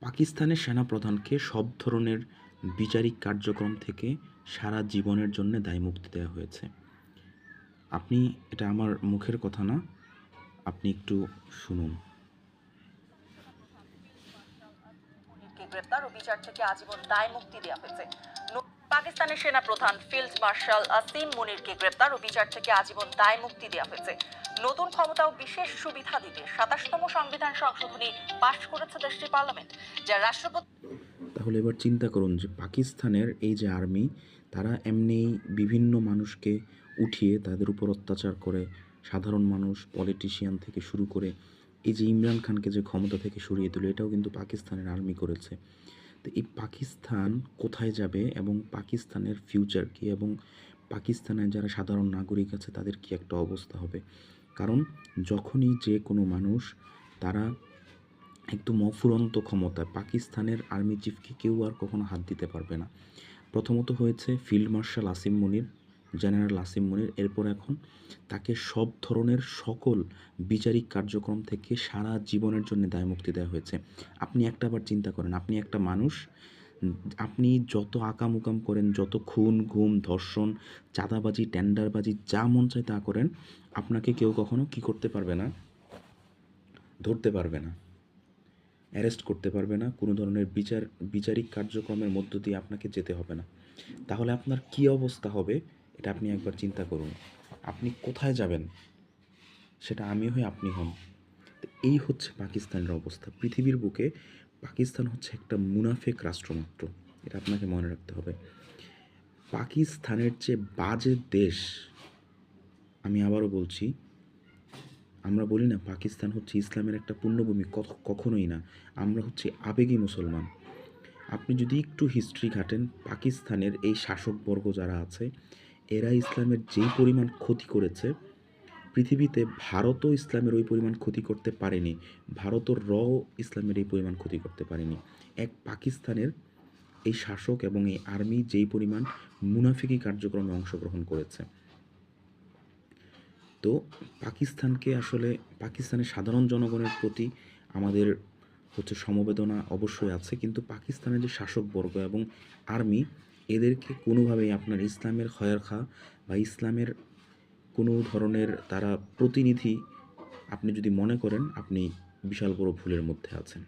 পাকিস্তানের সেনাপ্রধানকে সব ধরনের বিচারিক কার্যক্রম থেকে সারা জীবনের জন্য দায়মুক্তি দেওয়া হয়েছে। এটা আমার মুখের কথা না, আপনি একটু শুনুন। গ্রেপ্তার ও বিচার থেকে আজীবন দায় মুক্তি দেওয়া হয়েছে। পাকিস্তানের সেনা প্রধান ফিল্ড মার্শাল আসিম মুনিরকে গ্রেপ্তার ও বিচার থেকে আজীবন দায় মুক্তি দেওয়া হয়েছে। নতুন ক্ষমতা ও বিশেষ সুবিধা দিতে ২৭তম সংবিধান সংশোধনী পাশ করেছে দেশটির পার্লামেন্ট, যা রাষ্ট্রপতি। তাহলে এবার চিন্তা করুন যে পাকিস্তানের এই যে আর্মি, তারা এমনি বিভিন্ন মানুষকে উঠিয়ে তাদের উপর অত্যাচার করে, সাধারণ মানুষ, পলিটিশিয়ান থেকে শুরু করে এই যে ইমরান খানকে যে ক্ষমতা থেকে সরিয়ে দিল, এটাও কিন্তু পাকিস্তানের আর্মি করেছে। তো এই পাকিস্তান কোথায় যাবে এবং পাকিস্তানের ফিউচার কী, এবং পাকিস্তানের যারা সাধারণ নাগরিক আছে তাদের কি একটা অবস্থা হবে? কারণ যখনই যে কোনো মানুষ, তারা একদম অফুরন্ত ক্ষমতায়, পাকিস্তানের আর্মি চিফকে কেউ আর কখনো হাত দিতে পারবে না। প্রথমত হয়েছে ফিল্ড মার্শাল আসিম মুনির, জেনারেল আসিম মুনির। এরপর এখন তাকে সব ধরনের সকল বিচারিক কার্যক্রম থেকে সারা জীবনের জন্য দায়মুক্তি দেওয়া হয়েছে। আপনি একটাবার চিন্তা করেন, আপনি একটা মানুষ, আপনি যত আকাম-উকাম করেন, যত খুন, গুম, ধর্ষণ, চাঁদাবাজি, টেন্ডারবাজি, যা মন চায় তা করেন, আপনাকে কেউ কখনো কী করতে পারবে না? ধরতে পারবে না, অ্যারেস্ট করতে পারবে না, কোনো ধরনের বিচারিক কার্যক্রমের মধ্য দিয়ে আপনাকে যেতে হবে না। তাহলে আপনার কী অবস্থা হবে এটা আপনি একবার চিন্তা করুন। আপনি কোথায় যাবেন? সেটা আমি হই, আপনি হন। তো এই হচ্ছে পাকিস্তানের অবস্থা। পৃথিবীর বুকে পাকিস্তান হচ্ছে একটা মুনাফেক রাষ্ট্র মাত্র, এটা আপনাকে মনে রাখতে হবে। পাকিস্তানের যে বাজে দেশ, আমি আবারও বলছি, আমরা বলি না পাকিস্তান হচ্ছে ইসলামের একটা পুণ্যভূমি, কখনোই না। আমরা হচ্ছে আবেগী মুসলমান। আপনি যদি একটু হিস্ট্রি ঘাটেন, পাকিস্তানের এই শাসকবর্গ যারা আছে, এরা ইসলামের যেই পরিমাণ ক্ষতি করেছে, পৃথিবীতে ভারতও ইসলামের ওই পরিমাণ ক্ষতি করতে পারেনি। ভারতও ইসলামের এই পরিমাণ ক্ষতি করতে পারেনি। এক পাকিস্তানের এই শাসক এবং এই আর্মি যেই পরিমাণ মুনাফিকি কার্যক্রমে অংশগ্রহণ করেছে। তো পাকিস্তানকে আসলে, পাকিস্তানের সাধারণ জনগণের প্রতি আমাদের হচ্ছে সমবেদনা অবশ্যই আছে, কিন্তু পাকিস্তানের যে শাসকবর্গ এবং আর্মি, এদেরকে কোনোভাবেই আপনার ইসলামের খয়ারখা বা ইসলামের কোনো ধরনের তারা প্রতিনিধি আপনি যদি মনে করেন, আপনি বিশাল বড় ভুলের মধ্যে আছেন।